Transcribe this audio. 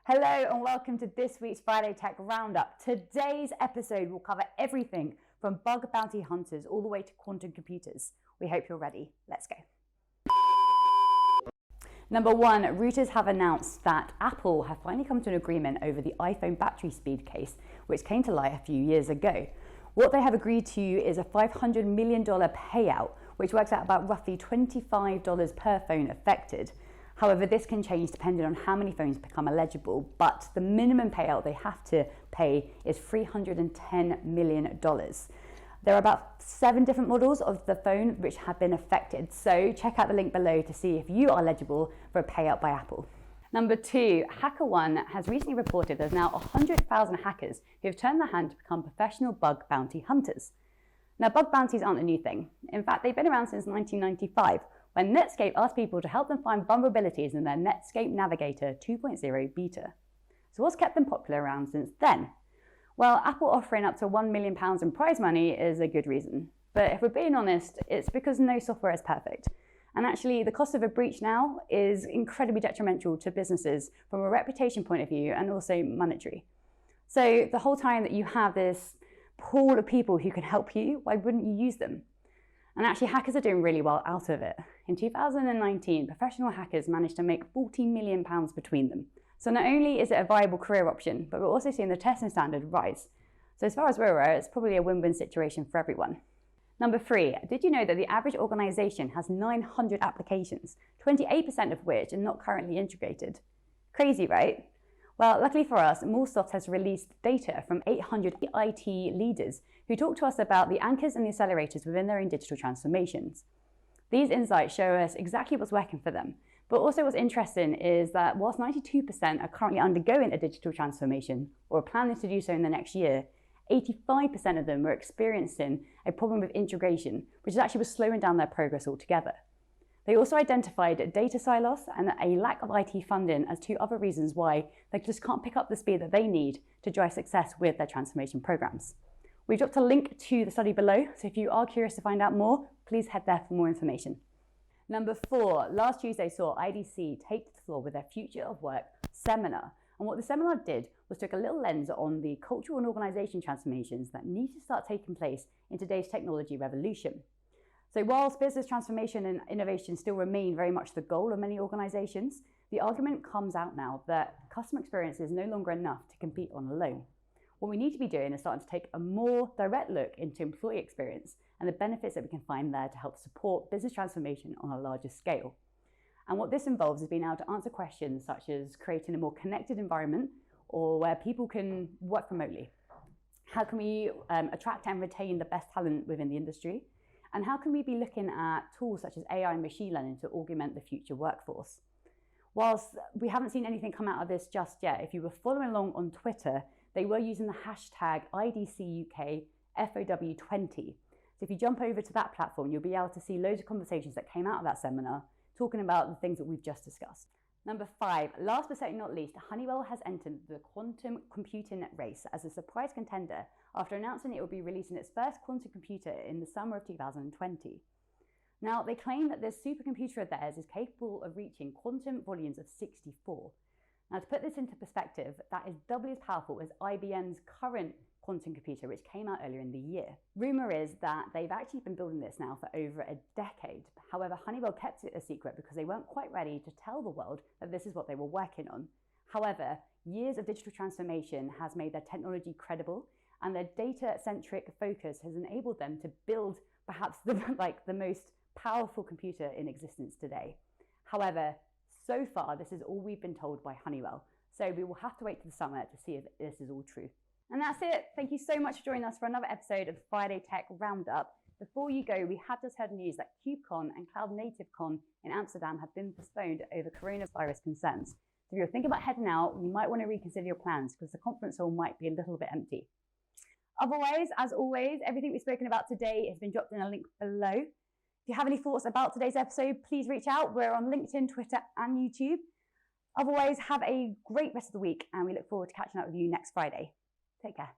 Hello and welcome to this week's Friday Tech Roundup. Today's episode will cover everything from bug bounty hunters all the way to quantum computers. We hope you're ready. Let's go. Number one, Reuters have announced that Apple have finally come to an agreement over the iPhone battery speed case, which came to light a few years ago. What they have agreed to is a $500 million payout, which works out about roughly $25 per phone affected. However, this can change depending on how many phones become eligible, but the minimum payout they have to pay is $310 million. There are about 7 different models of the phone which have been affected, so check out the link below to see if you are eligible for a payout by Apple. Number 2, HackerOne has recently reported there's now 100,000 hackers who have turned their hand to become professional bug bounty hunters. Now, bug bounties aren't a new thing. In fact, they've been around since 1995, when Netscape asked people to help them find vulnerabilities in their Netscape Navigator 2.0 beta. So what's kept them popular around since then? Well, Apple offering up to £1 million in prize money is a good reason. But if we're being honest, it's because no software is perfect. And actually, the cost of a breach now is incredibly detrimental to businesses from a reputation point of view and also monetary. So the whole time that you have this pool of people who can help you, why wouldn't you use them? And actually, hackers are doing really well out of it. In 2019, professional hackers managed to make £14 million between them. So not only is it a viable career option, but we're also seeing the testing standard rise. So as far as we're aware, it's probably a win-win situation for everyone. Number 3, did you know that the average organization has 900 applications, 28% of which are not currently integrated? Crazy, right? Well, luckily for us, MuleSoft has released data from 800 IT leaders who talk to us about the anchors and the accelerators within their own digital transformations. These insights show us exactly what's working for them. But also what's interesting is that whilst 92% are currently undergoing a digital transformation or are planning to do so in the next year, 85% of them are experiencing a problem with integration, which is actually slowing down their progress altogether. They also identified data silos and a lack of IT funding as 2 other reasons why they just can't pick up the speed that they need to drive success with their transformation programs. We've dropped a link to the study below, so if you are curious to find out more, please head there for more information. Number 4, last Tuesday saw IDC take the floor with their Future of Work seminar. And what the seminar did was took a little lens on the cultural and organization transformations that need to start taking place in today's technology revolution. So whilst business transformation and innovation still remain very much the goal of many organizations, the argument comes out now that customer experience is no longer enough to compete on alone. What we need to be doing is starting to take a more direct look into employee experience and the benefits that we can find there to help support business transformation on a larger scale. And what this involves is being able to answer questions such as creating a more connected environment or where people can work remotely. How can we attract and retain the best talent within the industry? And how can we be looking at tools such as AI and machine learning to augment the future workforce? Whilst we haven't seen anything come out of this just yet, if you were following along on Twitter, they were using the hashtag IDCUKFOW20. So if you jump over to that platform, you'll be able to see loads of conversations that came out of that seminar talking about the things that we've just discussed. Number 5, last but certainly not least, Honeywell has entered the quantum computing race as a surprise contender after announcing it will be releasing its first quantum computer in the summer of 2020. Now, they claim that this supercomputer of theirs is capable of reaching quantum volumes of 64. Now, to put this into perspective, that is doubly as powerful as IBM's current quantum computer, which came out earlier in the year. Rumour is that they've actually been building this now for over a decade. However, Honeywell kept it a secret because they weren't quite ready to tell the world that this is what they were working on. However, years of digital transformation has made their technology credible, and their data-centric focus has enabled them to build perhaps the most powerful computer in existence today. However, so far, this is all we've been told by Honeywell. So we will have to wait to the summer to see if this is all true. And that's it. Thank you so much for joining us for another episode of Friday Tech Roundup. Before you go, we have just heard news that KubeCon and Cloud Native Con in Amsterdam have been postponed over coronavirus concerns. So if you're thinking about heading out, you might want to reconsider your plans because the conference hall might be a little bit empty. Otherwise, as always, everything we've spoken about today has been dropped in a link below. If you have any thoughts about today's episode, please reach out. We're on LinkedIn, Twitter, and YouTube. Otherwise, have a great rest of the week, and we look forward to catching up with you next Friday. Take care.